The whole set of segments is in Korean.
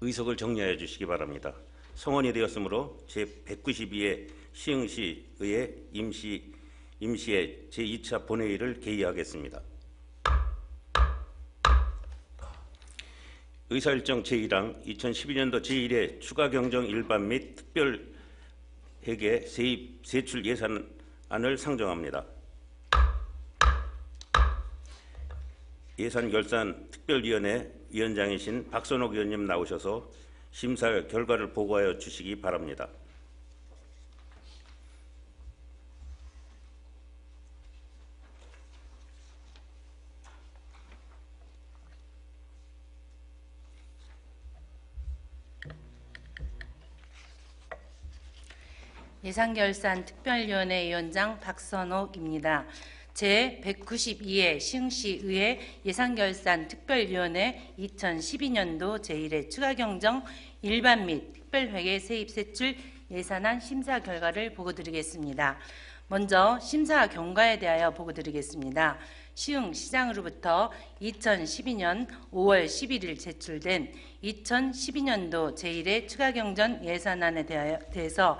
의석을 정리하여 주시기 바랍니다. 성원이 되었으므로 제192회 시흥시의회 임시의 제2차 본회의를 개의하겠습니다. 의사일정 제1항 2012년도 제1회 추가경정 일반 및 특별회계 세입 세출 예산안을 상정합니다. 예산결산특별위원회 위원장이신 박선옥 의원님 나오셔서 심사 결과를 보고하여 주시기 바랍니다. 예산결산특별위원회 위원장 박선옥입니다. 제192회 시흥시의회 예산결산특별위원회 2012년도 제1회 추가경정 일반 및 특별회계 세입세출 예산안 심사 결과를 보고드리겠습니다. 먼저 심사 경과에 대하여 보고드리겠습니다. 시흥시장으로부터 2012년 5월 11일 제출된 2012년도 제1회 추가경정 예산안에 대해서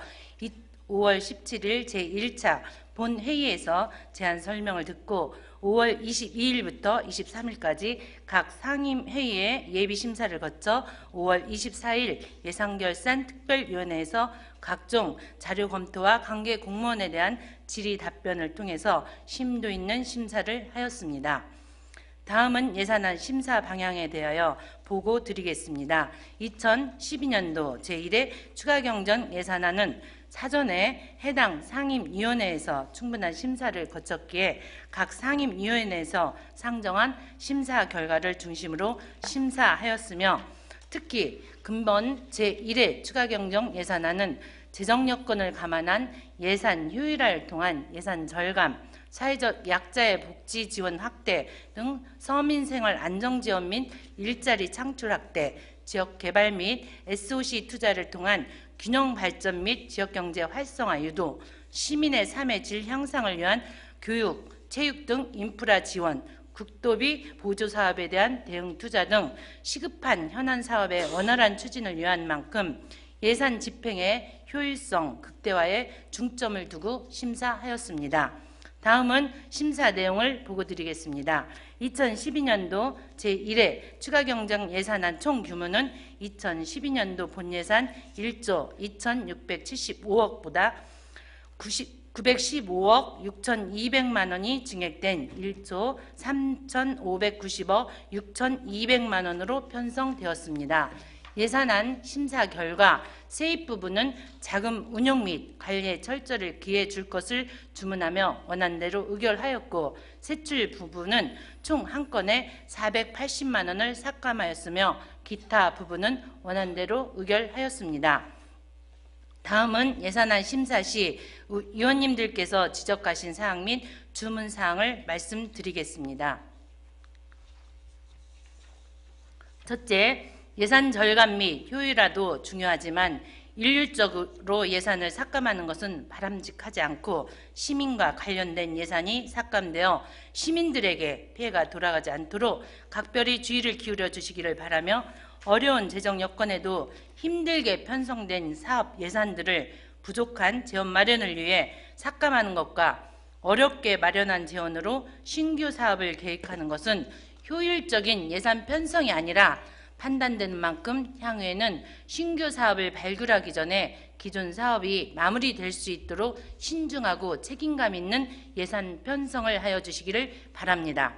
5월 17일 제1차 본회의에서 제안 설명을 듣고 5월 22일부터 23일까지 각 상임회의의 예비심사를 거쳐 5월 24일 예산결산특별위원회에서 각종 자료 검토와 관계 공무원에 대한 질의 답변을 통해서 심도 있는 심사를 하였습니다. 다음은 예산안 심사 방향에 대하여 보고 드리겠습니다. 2012년도 제1회 추가경정 예산안은 사전에 해당 상임위원회에서 충분한 심사를 거쳤기에 각 상임위원회에서 상정한 심사 결과를 중심으로 심사하였으며 특히 근본 제1회 추가경정 예산안은 재정 여건을 감안한 예산 효율화를 통한 예산 절감, 사회적 약자의 복지 지원 확대 등 서민생활 안정지원 및 일자리 창출 확대, 지역 개발 및 SOC 투자를 통한 균형 발전 및 지역경제 활성화 유도, 시민의 삶의 질 향상을 위한 교육, 체육 등 인프라 지원, 국도비 보조 사업에 대한 대응 투자 등 시급한 현안 사업의 원활한 추진을 위한 만큼 예산 집행의 효율성 극대화에 중점을 두고 심사하였습니다. 다음은 심사 내용을 보고 드리겠습니다. 2012년도 제1회 추가경정 예산안 총 규모는 2012년도 본예산 1조 2675억보다 915억 6,200만 원이 증액된 1조 3,590억 6,200만 원으로 편성되었습니다. 예산안 심사 결과 세입 부분은 자금 운용 및 관리에 철저를 기해 줄 것을 주문하며 원안대로 의결하였고, 세출 부분은 총 한 건에 480만 원을 삭감하였으며 기타 부분은 원안대로 의결하였습니다. 다음은 예산안 심사 시 위원님들께서 지적하신 사항 및 주문 사항을 말씀드리겠습니다. 첫째, 예산 절감 및 효율화도 중요하지만 일률적으로 예산을 삭감하는 것은 바람직하지 않고 시민과 관련된 예산이 삭감되어 시민들에게 피해가 돌아가지 않도록 각별히 주의를 기울여 주시기를 바라며, 어려운 재정 여건에도 힘들게 편성된 사업 예산들을 부족한 재원 마련을 위해 삭감하는 것과 어렵게 마련한 재원으로 신규 사업을 계획하는 것은 효율적인 예산 편성이 아니라 판단되는 만큼 향후에는 신규 사업을 발굴하기 전에 기존 사업이 마무리될 수 있도록 신중하고 책임감 있는 예산 편성을 하여 주시기를 바랍니다.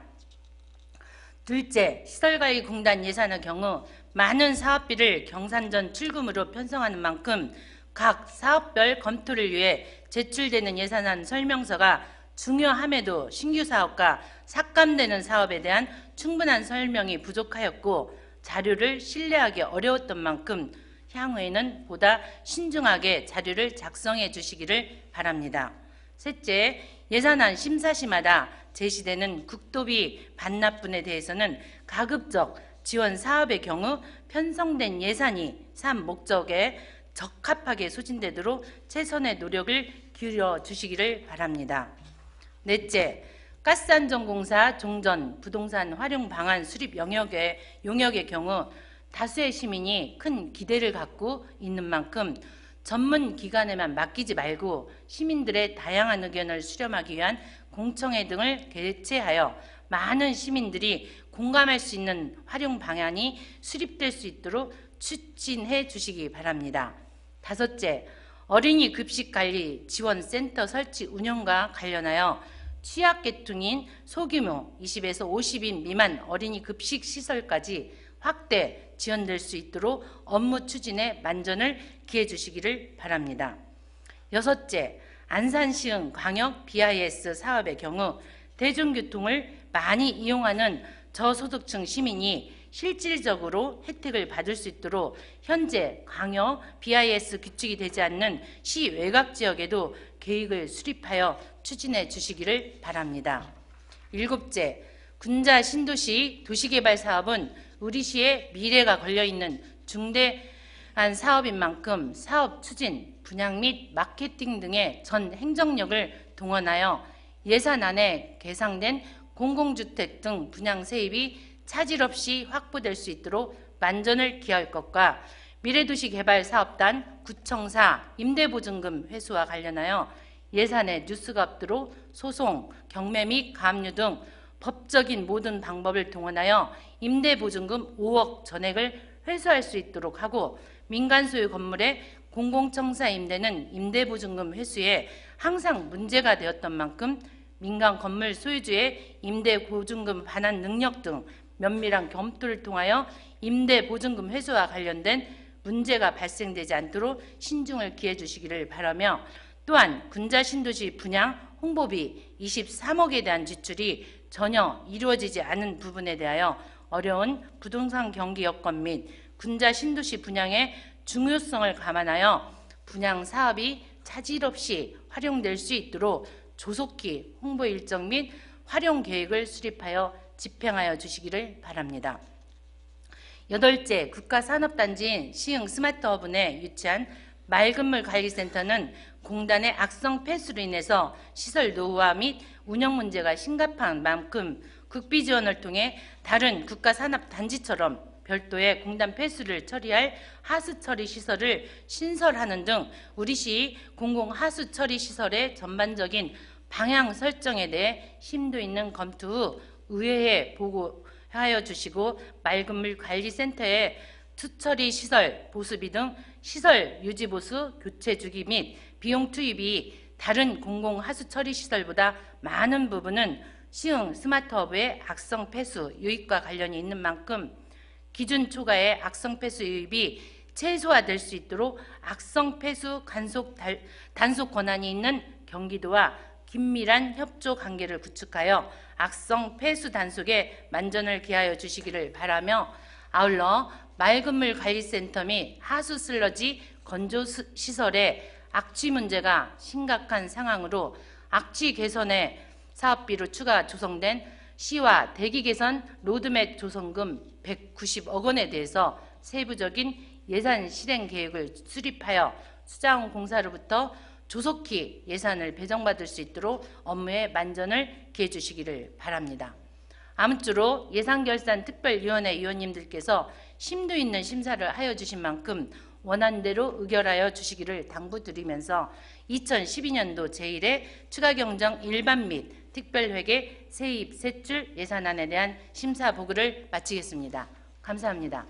둘째, 시설관리공단 예산의 경우 많은 사업비를 경산전 출금으로 편성하는 만큼 각 사업별 검토를 위해 제출되는 예산안 설명서가 중요함에도 신규 사업과 삭감되는 사업에 대한 충분한 설명이 부족하였고 자료를 신뢰하기 어려웠던 만큼 향후에는 보다 신중하게 자료를 작성해 주시기를 바랍니다. 셋째, 예산안 심사 시마다 제시되는 국도비 반납분에 대해서는 가급적 지원 사업의 경우 편성된 예산이 사업 목적에 적합하게 소진되도록 최선의 노력을 기울여 주시기를 바랍니다. 넷째, 가스안전공사 종전 부동산 활용 방안 수립 용역의 경우 다수의 시민이 큰 기대를 갖고 있는 만큼 전문 기관에만 맡기지 말고 시민들의 다양한 의견을 수렴하기 위한 공청회 등을 개최하여 많은 시민들이 공감할 수 있는 활용 방안이 수립될 수 있도록 추진해 주시기 바랍니다. 다섯째, 어린이 급식관리 지원센터 설치 운영과 관련하여 취약계층인 소규모 20에서 50인 미만 어린이 급식 시설까지 확대 지원될 수 있도록 업무 추진에 만전을 기해 주시기를 바랍니다. 여섯째, 안산시흥 광역 BIS 사업의 경우 대중교통을 많이 이용하는 저소득층 시민이 실질적으로 혜택을 받을 수 있도록 현재 광역 BIS 규칙이 되지 않는 시 외곽 지역에도 계획을 수립하여 추진해 주시기를 바랍니다. 일곱째, 군자 신도시 도시개발 사업은 우리 시의 미래가 걸려있는 중대한 사업인 만큼 사업 추진, 분양 및 마케팅 등의 전 행정력을 동원하여 예산안에 계상된 공공주택 등 분양 세입이 차질 없이 확보될 수 있도록 만전을 기할 것과 미래도시개발사업단 구청사 임대보증금 회수와 관련하여 예산에 뉴스가 없도록 소송, 경매 및 가압류 등 법적인 모든 방법을 동원하여 임대보증금 5억 전액을 회수할 수 있도록 하고, 민간 소유 건물의 공공청사 임대는 임대보증금 회수에 항상 문제가 되었던 만큼 민간 건물 소유주의 임대보증금 반환 능력 등 면밀한 검토를 통하여 임대보증금 회수와 관련된 문제가 발생되지 않도록 신중을 기해 주시기를 바라며, 또한 군자 신도시 분양 홍보비 23억에 대한 지출이 전혀 이루어지지 않은 부분에 대하여 어려운 부동산 경기 여건 및 군자 신도시 분양의 중요성을 감안하여 분양 사업이 차질 없이 활용될 수 있도록 조속히 홍보 일정 및 활용 계획을 수립하여 집행하여 주시기를 바랍니다. 여덟째, 국가산업단지인 시흥 스마트허브 내 유치한 맑은물 관리센터는 공단의 악성 폐수로 인해서 시설 노후화 및 운영 문제가 심각한 만큼 국비 지원을 통해 다른 국가산업단지처럼 별도의 공단 폐수를 처리할 하수 처리 시설을 신설하는 등 우리시 공공 하수 처리 시설의 전반적인 방향 설정에 대해 심도 있는 검토 후 의회에 보고하여 주시고, 맑은물 관리센터의 투처리 시설 보수비 등 시설 유지 보수 교체 주기 및 비용 투입이 다른 공공 하수 처리 시설보다 많은 부분은 시흥 스마트허브의 악성 폐수 유입과 관련이 있는 만큼 기준 초과의 악성 폐수 유입이 최소화될 수 있도록 악성 폐수 단속 권한이 있는 경기도와 긴밀한 협조 관계를 구축하여 악성 폐수 단속에 만전을 기하여 주시기를 바라며, 아울러 맑은물 관리센터 및 하수 슬러지 건조 시설의 악취 문제가 심각한 상황으로 악취 개선에 사업비로 추가 조성된 시와 대기 개선 로드맵 조성금 190억 원에 대해서 세부적인 예산 실행 계획을 수립하여 수자원 공사로부터 조속히 예산을 배정받을 수 있도록 업무에 만전을 기해 주시기를 바랍니다. 아무쪼록 예산결산특별위원회 위원님들께서 심도 있는 심사를 하여 주신 만큼 원안대로 의결하여 주시기를 당부드리면서 2012년도 제1회 추가경정 일반 및 특별회계 세입 세출 예산안에 대한 심사 보고를 마치겠습니다. 감사합니다.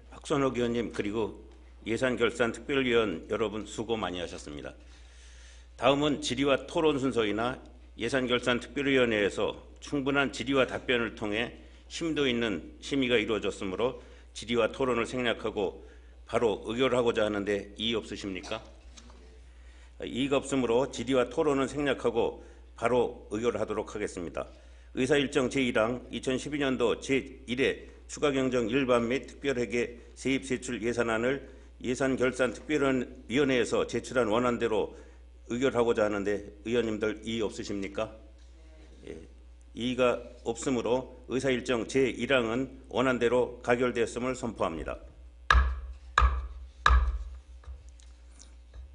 박선옥 의원님 그리고 예산결산특별위원 여러분 수고 많이 하셨습니다. 다음은 질의와 토론 순서이나 예산결산특별위원회에서 충분한 질의와 답변을 통해 심도 있는 심의가 이루어졌으므로 질의와 토론을 생략하고 바로 의결하고자 하는데 이의 없으십니까? 이의가 없으므로 질의와 토론은 생략하고 바로 의결하도록 하겠습니다. 의사일정 제1항 2012년도 제1회 추가경정 일반 및 특별회계 세입세출 예산안을 예산결산특별위원회에서 제출한 원안대로 의결하고자 하는데 의원님들 이의 없으십니까? 예, 이의가 없으므로 의사일정 제1항은 원안대로 가결되었음을 선포합니다.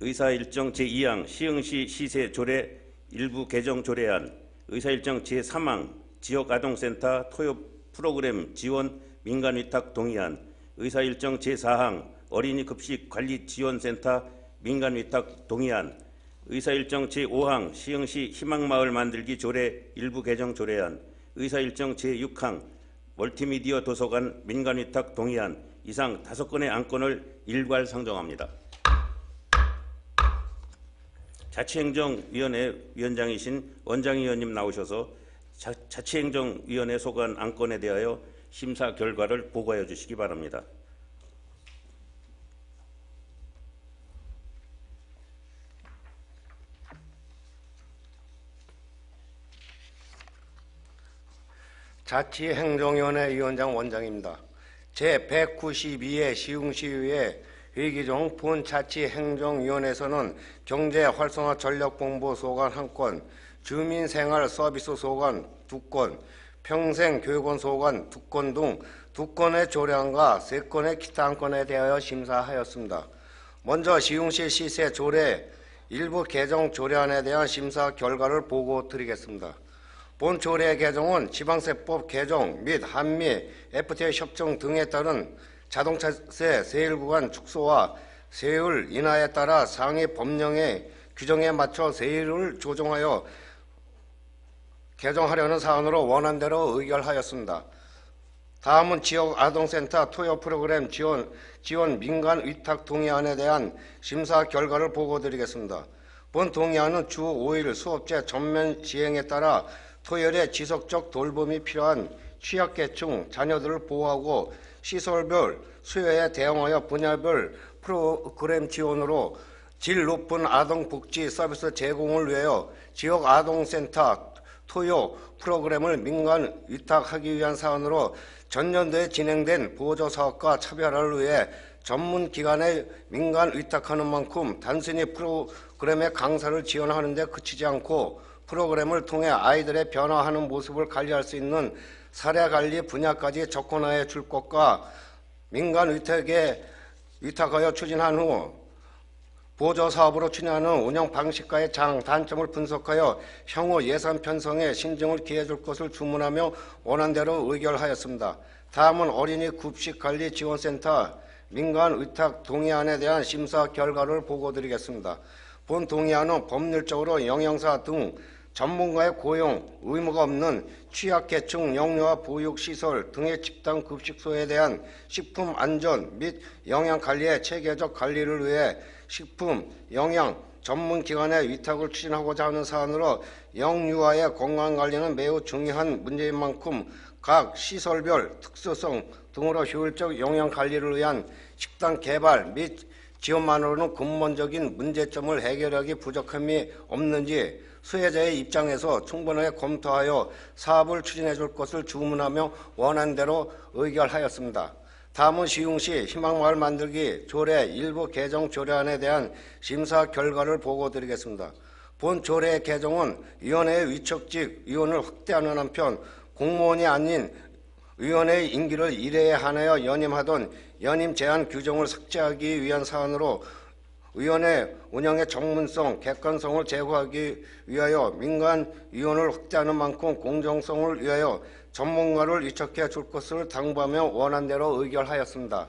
의사일정 제2항 시흥시 시세 조례 일부 개정 조례안, 의사일정 제3항 지역아동센터 토요 프로그램 지원 민간위탁 동의안, 의사일정 제4항 어린이 급식 관리 지원센터 민간위탁 동의안, 의사일정 제5항 시흥시 희망마을 만들기 조례 일부 개정 조례안, 의사일정 제6항 멀티미디어 도서관 민간위탁 동의안, 이상 5건의 안건을 일괄 상정합니다. 자치행정위원회 위원장이신 원장위원님 나오셔서 자치행정위원회 소관 안건에 대하여 심사 결과를 보고하여 주시기 바랍니다. 자치행정위원회 위원장 원장입니다. 제192회 시흥시의회 회기 중 본자치행정위원회에서는 경제활성화 전략본부 소관 1건, 주민생활서비스 소관 2건, 평생교육원 소관 2건 등 2건의 조례안과 3건의 기타 안건에 대하여 심사하였습니다. 먼저 시흥시 시세 조례 일부 개정 조례안에 대한 심사 결과를 보고 드리겠습니다. 본 조례 개정은 지방세법 개정 및 한미 FTA 협정 등에 따른 자동차세 세율 구간 축소와 세율 인하에 따라 상위 법령의 규정에 맞춰 세율을 조정하여 개정하려는 사안으로 원안대로 의결하였습니다. 다음은 지역아동센터 토요 프로그램 지원 민간 위탁 동의안에 대한 심사 결과를 보고드리겠습니다. 본 동의안은 주 5일 수업제 전면 시행에 따라 토요일에 지속적 돌봄이 필요한 취약계층 자녀들을 보호하고 시설별 수요에 대응하여 분야별 프로그램 지원으로 질 높은 아동복지 서비스 제공을 위하여 지역아동센터 토요 프로그램을 민간 위탁하기 위한 사안으로 전년도에 진행된 보조사업과 차별화를 위해 전문기관에 민간 위탁하는 만큼 단순히 프로그램의 강사를 지원하는 데 그치지 않고 프로그램을 통해 아이들의 변화하는 모습을 관리할 수 있는 사례관리 분야까지 접근하여 줄 것과 민간 위탁에 위탁하여 추진한 후 보조사업으로 추진하는 운영 방식과의 단점을 분석하여 향후 예산 편성에 신중을 기해 줄 것을 주문하며 원안대로 의결하였습니다. 다음은 어린이 급식관리 지원센터 민간 위탁 동의안에 대한 심사 결과를 보고드리겠습니다. 본 동의안은 법률적으로 영양사 등 전문가의 고용 의무가 없는 취약계층 영유아 보육시설 등의 집단급식소에 대한 식품 안전 및 영양관리의 체계적 관리를 위해 식품 영양 전문기관의 위탁을 추진하고자 하는 사안으로 영유아의 건강관리는 매우 중요한 문제인 만큼 각 시설별 특수성 등으로 효율적 영양관리를 위한 식단 개발 및 지원만으로는 근본적인 문제점을 해결하기 부족함이 없는지 수혜자의 입장에서 충분하게 검토하여 사업을 추진해 줄 것을 주문하며 원안대로 의결하였습니다. 다음은 시흥시 희망마을 만들기 조례 일부 개정 조례안에 대한 심사 결과를 보고드리겠습니다. 본 조례 개정은 위원회의 위촉직 위원을 확대하는 한편 공무원이 아닌 위원회의 임기를 1회에 한하여 연임하던 연임 제한 규정을 삭제하기 위한 사안으로 위원회 운영의 전문성, 객관성을 제고하기 위하여 민간위원을 확대하는 만큼 공정성을 위하여 전문가를 위촉해 줄 것을 당부하며 원안대로 의결하였습니다.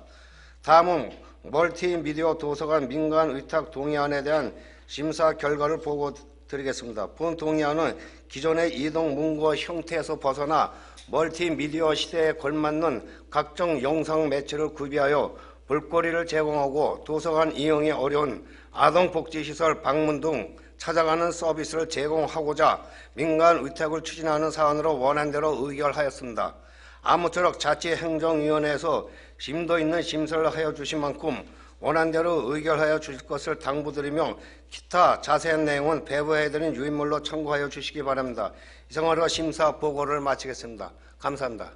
다음은 멀티미디어 도서관 민간 위탁 동의안에 대한 심사 결과를 보고드리겠습니다. 본 동의안은 기존의 이동 문구 형태에서 벗어나 멀티미디어 시대에 걸맞는 각종 영상 매체를 구비하여 볼거리를 제공하고 도서관 이용이 어려운 아동복지시설 방문 등 찾아가는 서비스를 제공하고자 민간 위탁을 추진하는 사안으로 원안대로 의결하였습니다. 아무쪼록 자치행정위원회에서 심도 있는 심사를 하여 주신 만큼 원안대로 의결하여 주실 것을 당부드리며 기타 자세한 내용은 배부해드린 유인물로 참고하여 주시기 바랍니다. 이상으로 심사 보고를 마치겠습니다. 감사합니다.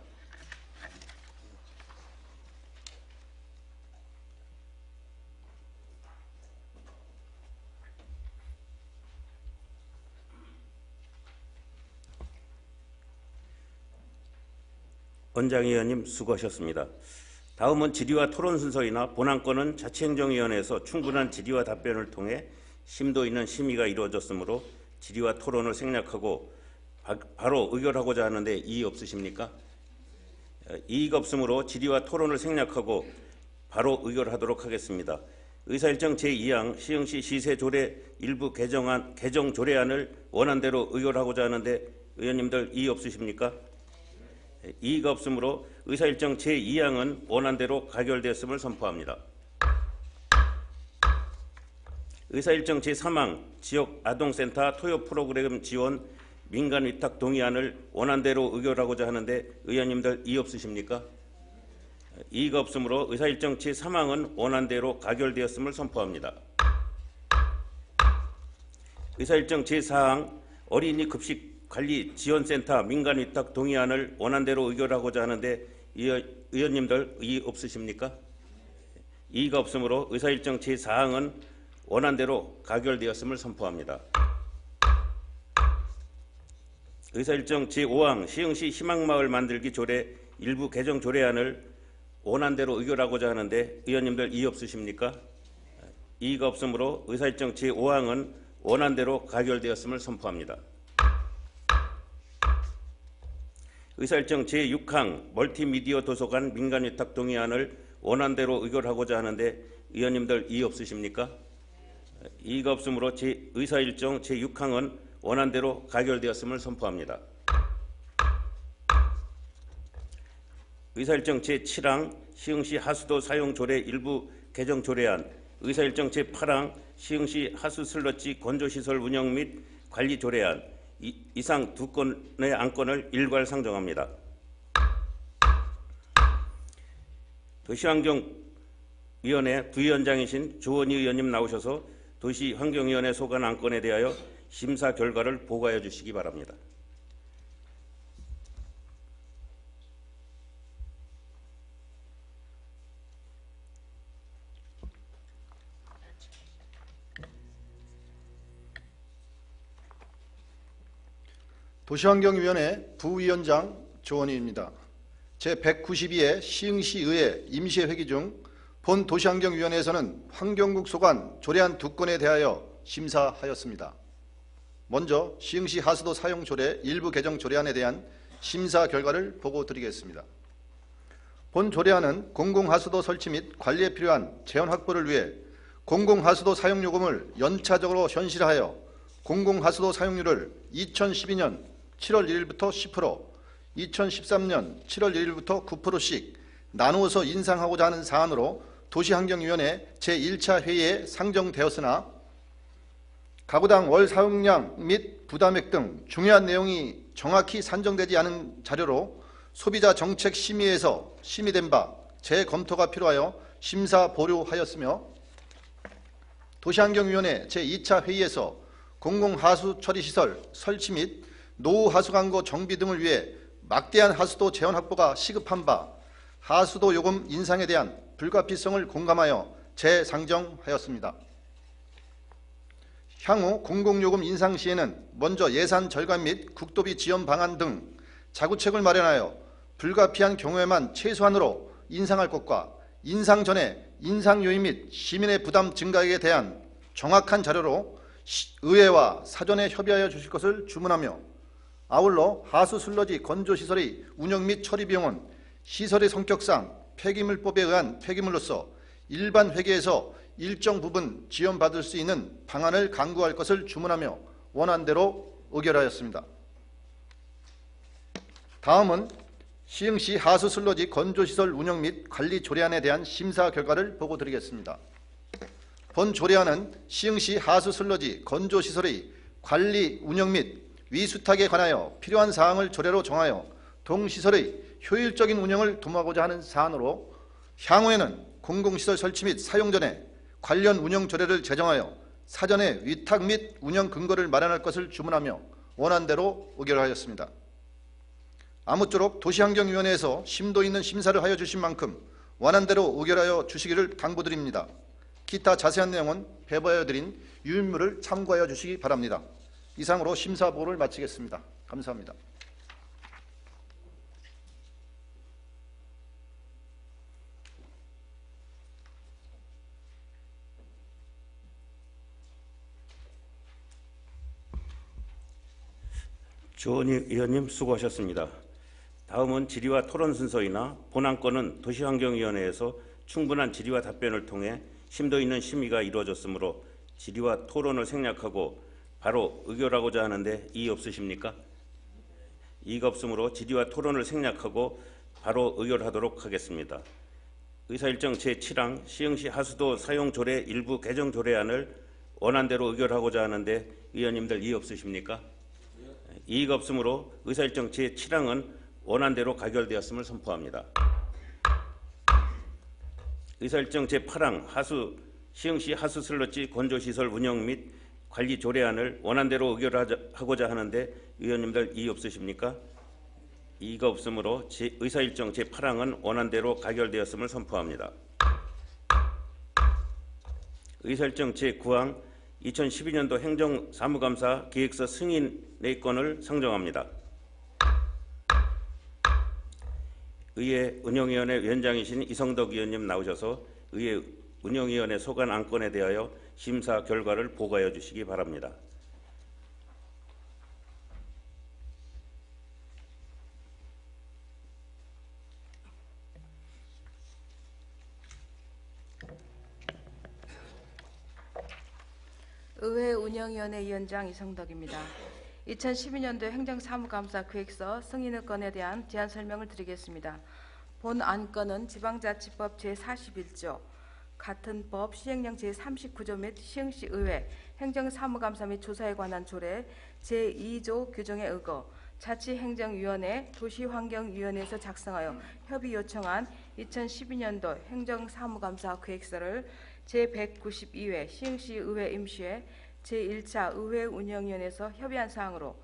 원장위원님 수고하셨습니다. 다음은 질의와 토론 순서이나 본안건은 자치행정위원회에서 충분한 질의와 답변을 통해 심도 있는 심의가 이루어졌으므로 질의와 토론을 생략하고 바로 의결하고자 하는데 이의 없으십니까? 이의가 없으므로 질의와 토론을 생략하고 바로 의결하도록 하겠습니다. 의사일정 제2항 시흥시 시세조례 일부 개정 조례안을 원안대로 의결하고자 하는데 의원님들 이의 없으십니까? 이의가 없으므로 의사일정 제2항은 원안대로 가결되었음을 선포합니다. 의사일정 제3항 지역아동센터 토요 프로그램 지원 민간 위탁 동의안을 원안대로 의결하고자 하는데 의원님들 이의 없으십니까? 이의가 없으므로 의사일정 제3항은 원안대로 가결되었음을 선포합니다. 의사일정 제4항 어린이 급식 관리 지원센터 민간 위탁 동의안을 원안대로 의결하고자 하는데 의원님들 이의 없으십니까? 이의가 없으므로 의사일정 제4항은 원안대로 가결되었음을 선포합니다. 의사일정 제5항 시흥시 희망마을 만들기 조례 일부 개정 조례안을 원안대로 의결하고자 하는데 의원님들 이의 없으십니까? 이의가 없으므로 의사일정 제5항은 원안대로 가결되었음을 선포합니다. 의사일정 제6항 멀티미디어 도서관 민간 위탁 동의안을 원안대로 의결하고자 하는데 의원님들 이의 없으십니까? 이의가 없으므로 의사일정 제6항은 원안대로 가결되었음을 선포합니다. 의사일정 제7항 시흥시 하수도 사용 조례 일부 개정 조례안, 의사일정 제8항 시흥시 하수 슬러지 건조시설 운영 및 관리 조례안, 이상 두 건의 안건을 일괄 상정합니다. 도시환경위원회 부위원장이신 조원희 의원님 나오셔서 도시환경위원회 소관 안건에 대하여 심사 결과를 보고하여 주시기 바랍니다. 도시환경위원회 부위원장 조원희입니다. 제192회 시흥시의회 임시회기 중 본 도시환경위원회에서는 환경국 소관 조례안 2건에 대하여 심사하였습니다. 먼저 시흥시 하수도 사용 조례 일부 개정 조례안에 대한 심사 결과를 보고드리겠습니다. 본 조례안은 공공하수도 설치 및 관리에 필요한 재원 확보를 위해 공공하수도 사용요금을 연차적으로 현실화하여 공공하수도 사용률을 2012년 7월 1일부터 10%, 2013년 7월 1일부터 9%씩 나누어서 인상하고자 하는 사안으로 도시환경위원회 제1차 회의에 상정되었으나 가구당 월 사용량 및 부담액 등 중요한 내용이 정확히 산정되지 않은 자료로 소비자 정책 심의에서 심의된 바 재검토가 필요하여 심사 보류하였으며 도시환경위원회 제2차 회의에서 공공하수 처리시설 설치 및 노후 하수광고 정비 등을 위해 막대한 하수도 재원 확보가 시급한 바 하수도 요금 인상에 대한 불가피성을 공감하여 재상정하였습니다. 향후 공공요금 인상 시에는 먼저 예산 절감 및 국도비 지원 방안 등 자구책을 마련하여 불가피한 경우에만 최소한으로 인상할 것과 인상 전에 인상 요인 및 시민의 부담 증가액에 대한 정확한 자료로 의회와 사전에 협의하여 주실 것을 주문하며 아울러 하수 슬러지 건조시설의 운영 및 처리 비용은 시설의 성격상 폐기물법에 의한 폐기물로서 일반 회계에서 일정 부분 지원받을 수 있는 방안을 강구할 것을 주문하며 원안대로 의결하였습니다. 다음은 시흥시 하수 슬러지 건조시설 운영 및 관리 조례안에 대한 심사 결과를 보고드리겠습니다. 본 조례안은 시흥시 하수 슬러지 건조시설의 관리 운영 및 위수탁에 관하여 필요한 사항을 조례로 정하여 동시설의 효율적인 운영을 도모하고자 하는 사안으로 향후에는 공공시설 설치 및 사용 전에 관련 운영 조례를 제정하여 사전에 위탁 및 운영 근거를 마련할 것을 주문하며 원안대로 의결하였습니다. 아무쪼록 도시환경위원회에서 심도 있는 심사를 하여 주신 만큼 원안대로 의결하여 주시기를 당부드립니다. 기타 자세한 내용은 배부하여 드린 유인물을 참고하여 주시기 바랍니다. 이상으로 심사 보고를 마치겠습니다. 감사합니다. 조원희 의원님 수고하셨습니다. 다음은 질의와 토론 순서이나 본안건은 도시환경위원회에서 충분한 질의와 답변을 통해 심도 있는 심의가 이루어졌으므로 질의와 토론을 생략하고 바로 의결하고자 하는데 이의 없으십니까? 이의가 없으므로 질의와 토론을 생략하고 바로 의결하도록 하겠습니다. 의사일정 제7항 시흥시 하수도 사용조례 일부 개정 조례안을 원안대로 의결하고자 하는데 의원님들 이의 없으십니까? 이의가 없으므로 의사일정 제7항은 원안대로 가결되었음을 선포합니다. 의사일정 제8항 시흥시 하수슬러지 건조시설 운영 및 관리 조례안을 원안대로 의결하고자 하는데 의원님들 이의 없으십니까? 이의가 없으므로 의사일정 제8항은 원안대로 가결되었음을 선포합니다. 의사일정 제9항 2012년도 행정사무감사 기획서 승인의 건을 상정합니다. 의회 운영위원회 위원장이신 이성덕 의원님 나오셔서 의회 운영위원회 소관 안건에 대하여 심사 결과를 보고하여 주시기 바랍니다. 의회 운영위원회 위원장 이성덕입니다. 2012년도 행정사무감사 계획서 승인의 건에 대한 제안 설명을 드리겠습니다. 본 안건은 지방자치법 제41조, 같은 법 시행령 제39조 및 시흥시 의회 행정사무감사 및 조사에 관한 조례 제2조 규정에 의거 자치행정위원회 도시환경위원회에서 작성하여 협의 요청한 2012년도 행정사무감사 계획서를 제192회 시흥시 의회 임시회 제1차 의회 운영위원회에서 협의한 사항으로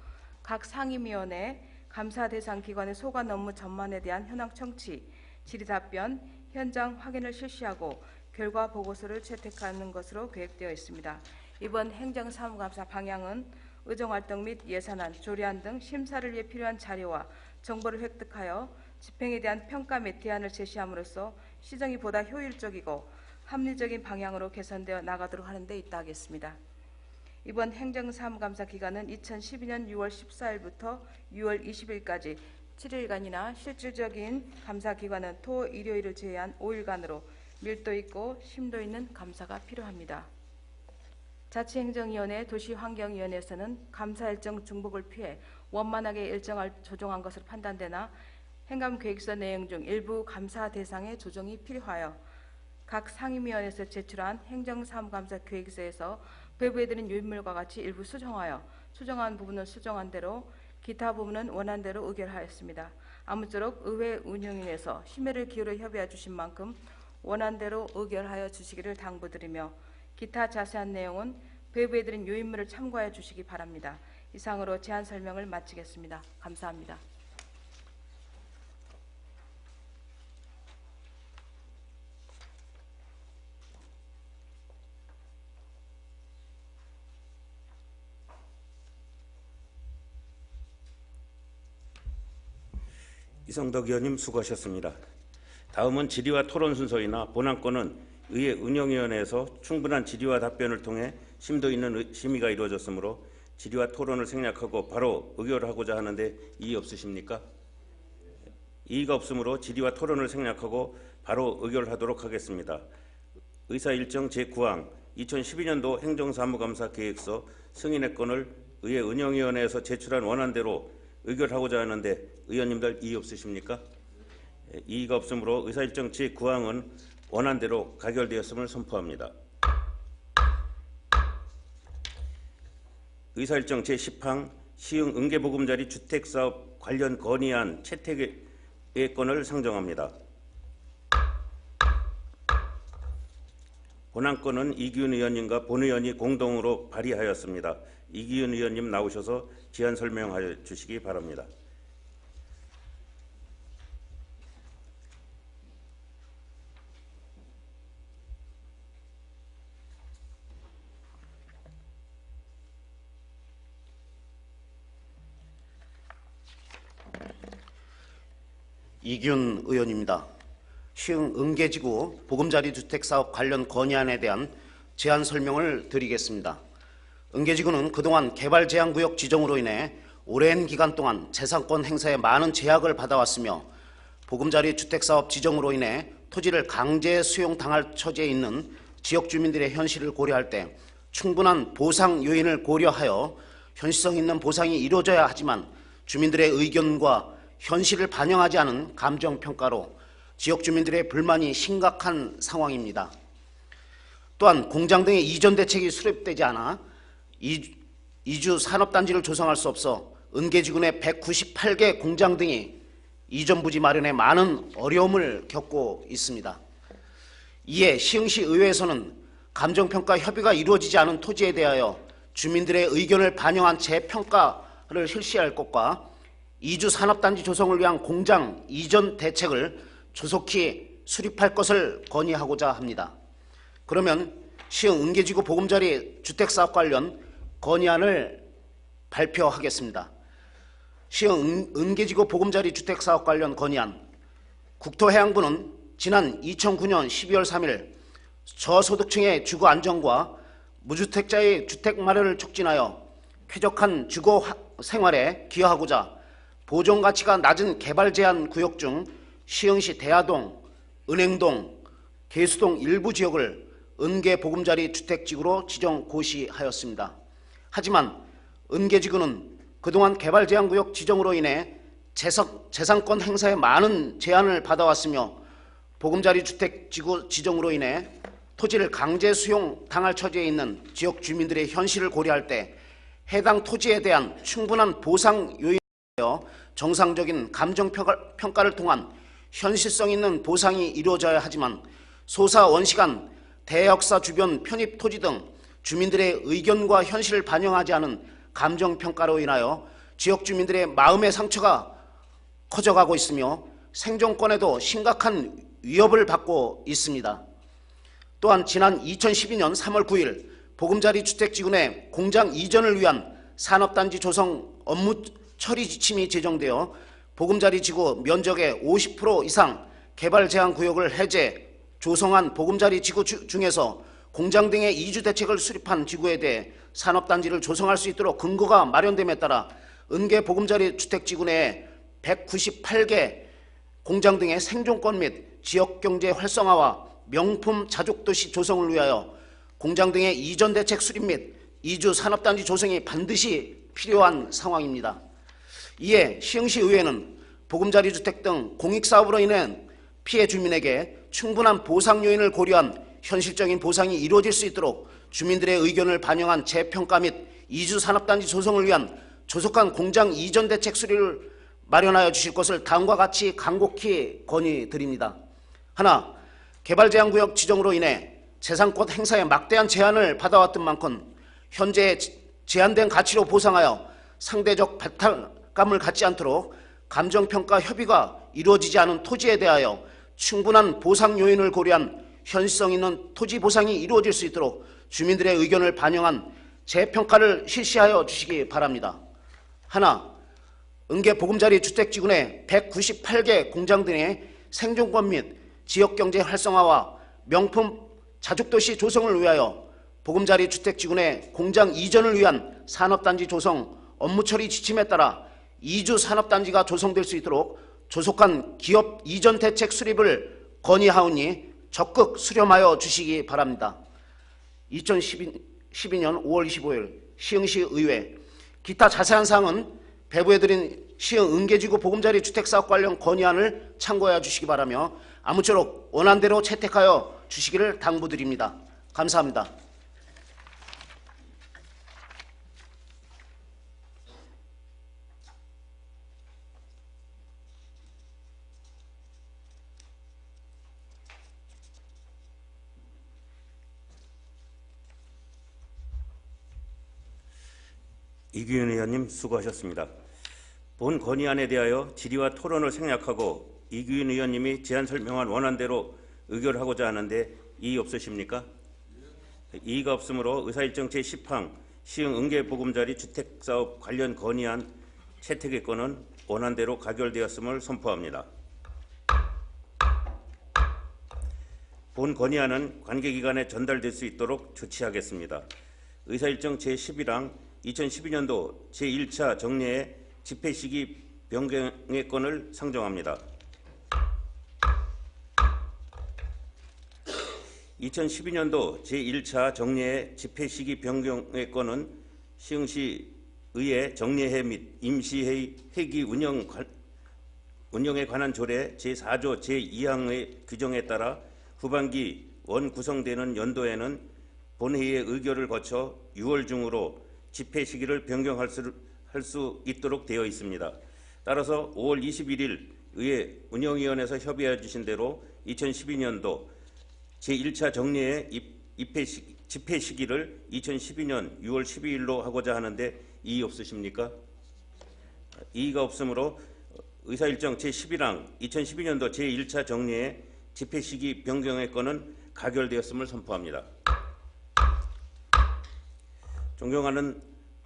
각 상임위원회 감사 대상 기관의 소관 업무 전반에 대한 현황 청취, 질의 답변, 현장 확인을 실시하고 결과 보고서를 채택하는 것으로 계획되어 있습니다. 이번 행정사무감사 방향은 의정활동 및 예산안, 조례안 등 심사를 위해 필요한 자료와 정보를 획득하여 집행에 대한 평가 및 대안을 제시함으로써 시정이 보다 효율적이고 합리적인 방향으로 개선되어 나가도록 하는 데 있다하겠습니다. 이번 행정사무감사 기간은 2012년 6월 14일부터 6월 20일까지 7일간이나 실질적인 감사 기간은 토, 일요일을 제외한 5일간으로 밀도 있고 심도 있는 감사가 필요합니다. 자치행정위원회 도시환경위원회에서는 감사 일정 중복을 피해 원만하게 일정을 조정한 것으로 판단되나 행감계획서 내용 중 일부 감사 대상의 조정이 필요하여 각 상임위원회에서 제출한 행정사무감사 계획서에서 배부해드린 요인물과 같이 일부 수정하여 수정한 부분은 수정한 대로 기타 부분은 원한 대로 의결하였습니다. 아무쪼록 의회 운영위에서 심의를 기울여 협의해 주신 만큼 원한 대로 의결하여 주시기를 당부드리며 기타 자세한 내용은 배부해드린 요인물을 참고하여 주시기 바랍니다. 이상으로 제안 설명을 마치겠습니다. 감사합니다. 이성덕 의원님 수고하셨습니다. 다음은 질의와 토론 순서이나 본안건은 의회 운영위원회에서 충분한 질의와 답변을 통해 심도 있는 심의가 이루어졌으므로 질의와 토론을 생략하고 바로 의결하고자 하는데 이의 없으십니까? 이의가 없으므로 질의와 토론을 생략하고 바로 의결하도록 하겠습니다. 의사일정 제9항 2012년도 행정사무감사 계획서 승인의 건을 의회 운영위원회에서 제출한 원안대로 의결하고자 하는데 의원님들 이의 없으십니까? 이의가 없으므로 의사일정 제9항은 원안대로 가결되었음을 선포합니다. 의사일정 제10항 시흥 응계보금자리 주택사업 관련 건의안 채택의 건을 상정합니다. 본안건은 이기훈 의원님과 본 의원이 공동으로 발의하였습니다. 이기훈 의원님 나오셔서 제안 설명하여 주시기 바랍니다. 이기훈 의원입니다. 시흥 응계지구 보금자리 주택사업 관련 건의안에 대한 제안 설명을 드리겠습니다. 응계지구는 그동안 개발제한구역 지정으로 인해 오랜 기간 동안 재산권 행사에 많은 제약을 받아왔으며 보금자리 주택사업 지정으로 인해 토지를 강제 수용당할 처지에 있는 지역 주민들의 현실을 고려할 때 충분한 보상 요인을 고려하여 현실성 있는 보상이 이루어져야 하지만 주민들의 의견과 현실을 반영하지 않은 감정평가로 지역 주민들의 불만이 심각한 상황입니다. 또한 공장 등의 이전 대책이 수립되지 않아 이주 산업단지를 조성할 수 없어 은계지구 내 198개 공장 등이 이전 부지 마련에 많은 어려움을 겪고 있습니다. 이에 시흥시 의회에서는 감정평가 협의가 이루어지지 않은 토지에 대하여 주민들의 의견을 반영한 재평가를 실시할 것과 이주 산업단지 조성을 위한 공장 이전 대책을 조속히 수립할 것을 건의하고자 합니다. 그러면 시흥 은계지구 보금자리 주택사업 관련 건의안을 발표하겠습니다. 시흥 은계지구 보금자리 주택사업 관련 건의안. 국토해양부는 지난 2009년 12월 3일 저소득층의 주거 안정과 무주택자의 주택 마련을 촉진하여 쾌적한 주거 생활에 기여하고자 보존가치가 낮은 개발 제한 구역 중 시흥시 대하동, 은행동, 계수동 일부 지역을 은계 보금자리 주택지구로 지정 고시하였습니다. 하지만 은계지구는 그동안 개발 제한 구역 지정으로 인해 재산권 행사에 많은 제한을 받아왔으며 보금자리 주택지구 지정으로 인해 토지를 강제 수용 당할 처지에 있는 지역 주민들의 현실을 고려할 때 해당 토지에 대한 충분한 보상 요인을 정상적인 감정평가를 통한 현실성 있는 보상이 이루어져야 하지만 소사 원시간 대역사 주변 편입 토지 등 주민들의 의견과 현실을 반영하지 않은 감정평가로 인하여 지역 주민들의 마음의 상처가 커져가고 있으며 생존권에도 심각한 위협을 받고 있습니다. 또한 지난 2012년 3월 9일 보금자리 주택지구 내 공장 이전을 위한 산업단지 조성 업무 처리 지침이 제정되어 보금자리 지구 면적의 50% 이상 개발 제한 구역을 해제, 조성한 보금자리 지구 중에서 공장 등의 이주 대책을 수립한 지구에 대해 산업단지를 조성할 수 있도록 근거가 마련됨에 따라 은계 보금자리 주택지구 내에 198개 공장 등의 생존권 및 지역경제 활성화와 명품 자족도시 조성을 위하여 공장 등의 이전 대책 수립 및 이주 산업단지 조성이 반드시 필요한 상황입니다. 이에 시흥시 의회는 보금자리 주택 등 공익사업으로 인한 피해 주민에게 충분한 보상 요인을 고려한 현실적인 보상이 이루어질 수 있도록 주민들의 의견을 반영한 재평가 및 이주 산업단지 조성을 위한 조속한 공장 이전 대책 수립을 마련하여 주실 것을 다음과 같이 간곡히 건의드립니다. 하나, 개발 제한구역 지정으로 인해 재산권 행사에 막대한 제한을 받아왔던 만큼 현재 제한된 가치로 보상하여 상대적 배탈감을 갖지 않도록 감정평가 협의가 이루어지지 않은 토지에 대하여 충분한 보상 요인을 고려한 현실성 있는 토지 보상이 이루어질 수 있도록 주민들의 의견을 반영한 재평가를 실시하여 주시기 바랍니다. 하나, 은계 보금자리 주택지구 내 198개 공장 등의 생존권 및 지역경제 활성화와 명품 자족도시 조성을 위하여 보금자리 주택지구 내 공장 이전을 위한 산업단지 조성 업무 처리 지침에 따라 이주 산업단지가 조성될 수 있도록 조속한 기업 이전 대책 수립을 건의하오니 적극 수렴하여 주시기 바랍니다. 2012년 5월 25일 시흥시 의회. 기타 자세한 사항은 배부해드린 시흥 은계지구 보금자리 주택사업 관련 건의안을 참고해 주시기 바라며 아무쪼록 원안대로 채택하여 주시기를 당부드립니다. 감사합니다. 이규현 의원님 수고하셨습니다. 본 건의안에 대하여 질의와 토론을 생략하고 이규현 의원님이 제안 설명한 원안대로 의결하고자 하는데 이의 없으십니까? 이의가 없으므로 의사일정 제10항 시흥 은계 보금자리 주택사업 관련 건의안 채택의 건은 원안대로 가결되었음을 선포합니다. 본 건의안은 관계기관에 전달될 수 있도록 조치하겠습니다. 의사일정 제11항 2012년도 제1차 정례에 집회 시기 변경의 건을 상정합니다. 2012년도 제1차 정례회 집회 시기 변경의 건은 시흥시 의회 정례회 및 임시회의 회기 운영에 관한 조례 제4조 제2항의 규정에 따라 후반기 원 구성되는 연도에는 본회의의 의결을 거쳐 6월 중으로 집회 시기를 변경할 수 있도록 되어 있습니다. 따라서 5월 21일 의회 운영위원회에서 협의해 주신 대로 2012년도 제1차 정례회 집회 시기를 2012년 6월 12일로 하고자 하는데 이의 없으십니까? 이의가 없으므로 의사일정 제11항 2012년도 제1차 정례회 집회 시기 변경의 건은 가결되었음을 선포합니다. 존경하는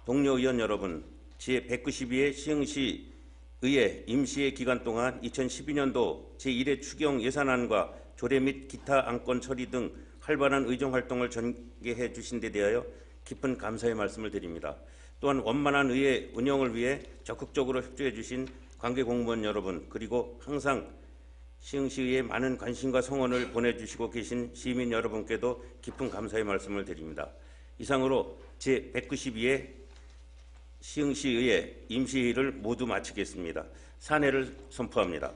동료 의원 여러분, 제192회 시흥시 의회 임시회 기간 동안 2012년도 제1회 추경 예산안과 조례 및 기타 안건 처리 등 활발한 의정 활동을 전개해 주신 데 대하여 깊은 감사의 말씀을 드립니다. 또한 원만한 의회 운영을 위해 적극적으로 협조해 주신 관계 공무원 여러분, 그리고 항상 시흥시의회 많은 관심과 성원을 보내주시고 계신 시민 여러분께도 깊은 감사의 말씀을 드립니다. 이상으로 제192회 시흥시의회 임시회의를 모두 마치겠습니다. 산회를 선포합니다.